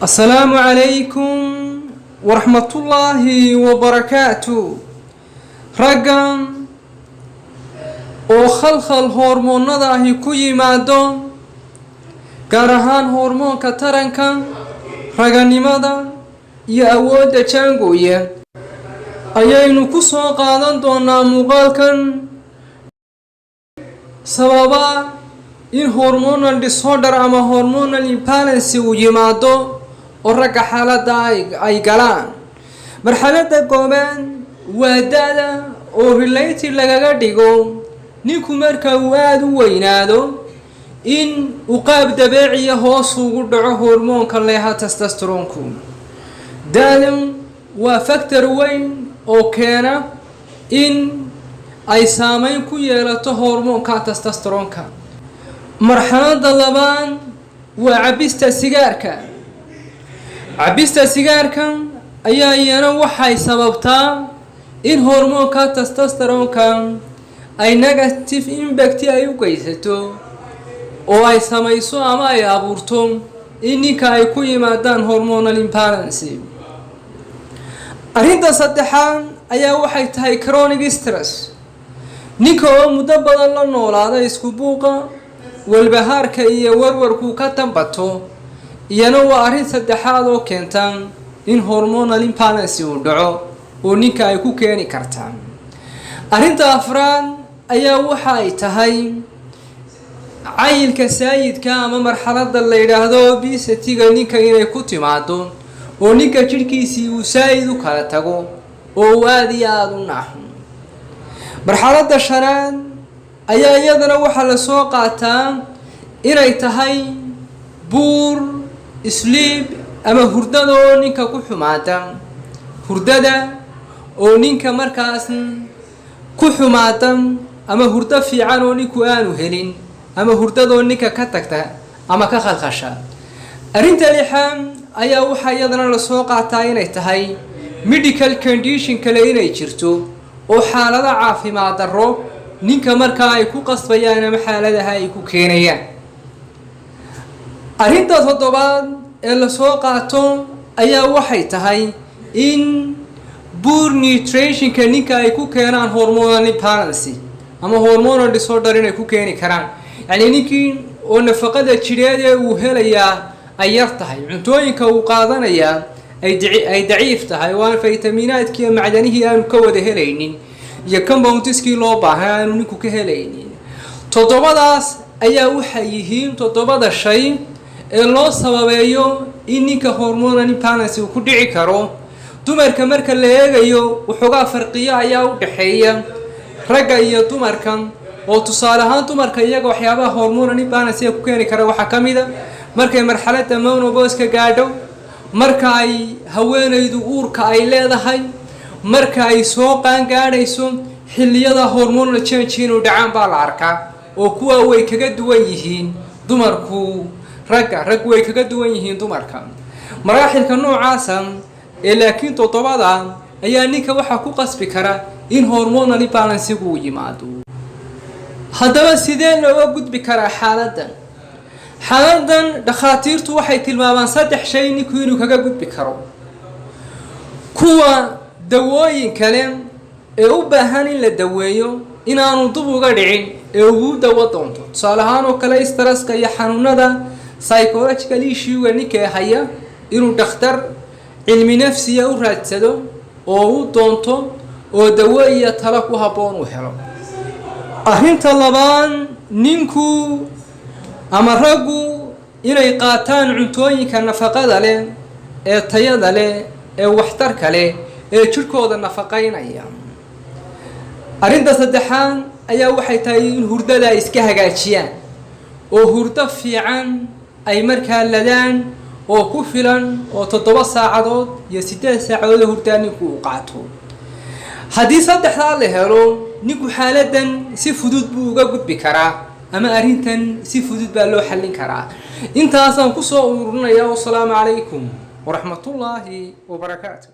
السلام عليكم ورحمة الله وبركاته. رقم oo khalkhal hormoonada ahi ku yimaado gaar ahaan hormoonka taranka, raganimada iyo awoodda jaangooya ayaynu ku soo qaadan doonaa muuqaalkan sababa in hormonal disorder ama hormonal imbalance uu yimaado oo ragga xaaladda ay galaan. marxaladda koobaad waa da'da oo related lagaga dhigo ninku marka uu aad u weynaado in uu qaab dabeeciya hoos ugu dhaco hormoonka leeha testosteronku. da'dan waa factor weyn oo keena in ay saameyn ku yeelato hormoonka testosteronka. marxaladda labaad waa cabista sigaarka. cabista sigaarka ayaa iyana waxay sababtaa in hormoonka testosteronka ay negative impact ay u geysato oo ay samayso ama ay abuurto in ninka ay ku yimaadaan hormonal imbalance. arrinta saddexaad ayaa waxay tahay chronic stress. ninka oo muddo badan la noolaada isku buuqa, walbahaarka iyo warwarku ka tambato iyana waa arrin saddexaad oo keenta in hormonal imbalance uu dhaco oo ninka ay ku keeni kartaa. arrinta afraad ayaa waxa ay tahay cayilka saayidka ama marxaladda la yidhaahdo obesity-ga ninka inay ku timaado oo ninka jidhkiisii uu saayid u kala tago oo uu aad iyo aada u naaxo. marxaladda shanaad ayaa iyadana waxaa la soo qaataa inay tahay buur sleep ama hurdada oo ninka ku xumaata. hurdada oo ninka markaas ku xumaata ama hurdo fiican oo ninku aanu helin ama hurdadoo ninka ka tagta ama ka khalkhasha. arrinta lixaad ayaa waxaa iyadana la soo qaataa inay tahay medical condition kale inay jirto oo xaalada caafimaad darro ninka markaa ay ku qasbayaan ama xaaladaha ay ku keenayaan. arrinta toddobaad ee la soo qaato ayaa waxay tahay in poor nutritionka ninka ay ku keenaan hormonal imbalance ama hormonal disorder inay ku keeni karaan. yacni ninkii oo nafaqada jidheed ee uu helayaa ay yar tahay, cuntooyinka uu qaadanayaa ay daciif tahay, waa faytamiinaadkii iyo macdanihii aanu ka wada helaynin iyo compoundskii loo baahan aanu ninku ka helaynin. toddobadaas ayaa waxay yihiin toddobada shay ee loo sababeeyo in ninka hormonal imbalance uu ku dhici karo. dumarka marka la eegayo waxoogaa farqiyo ayaa u dhaxeeya ragga iyo dumarka, oo tusaale ahaan dumarka iyaga waxyaabaha hormonal imbalance ee ku keeni kara waxaa ka mid a markay marxaladda menopause-ka gaadho, marka ay haweenaydu uurka ay leedahay, marka ay soo qaangaadhayso. xilliyada hormonal change inuu dhacaan baa la arkaa oo kuwa way kaga duwan yihiin dumarku raggu way kaga duwan yihiin dumarka. maraaxilka noocaasa ee laakiin toddobada ayaa ninka waxaa ku qasbi kara in hormonal imbalance uu yimaado. haddaba sidee looga gudbi karaa xaaladdan? xaaladdan dhakhaatiirtu waxay tilmaamaan 3 shay ninku inuu kaga gudbi karo. kuwa dawooyin kale ee u baahan in la daweeyo inaanu dib uga dhicin ee ugu dawo doonto, tusaale ahaan oo kale stresska iyo xanuunada psychological issue ninka haya inuu dhakhtar cilmi nafsiya u raadsado oo u doonto oo dawo iyo talo ku habboon u helo. arrinta labaad ninku ama raggu inay qaataan cuntooyinka nafaqada leh ee tayada leh ee waxtarka leh ee jidhkooda nafaqaynaya. arrinta saddexaad ayaa waxay tahay in hurdada ay iska hagaajiyaan oo hurdo fiican ay markaa ladaan oo ku filan oo 7 saacadood iyo 8 saacadood hurdaa ninku u qaato. haddii saddexdaa la helo ninku xaaladdan si fudud buu uga gudbi karaa ama arrintan si fudud baa loo xallin karaa. intaasaan ku soo ururinayaa. wassalaamu calaykum waraxmatullaahi wabarakaatu.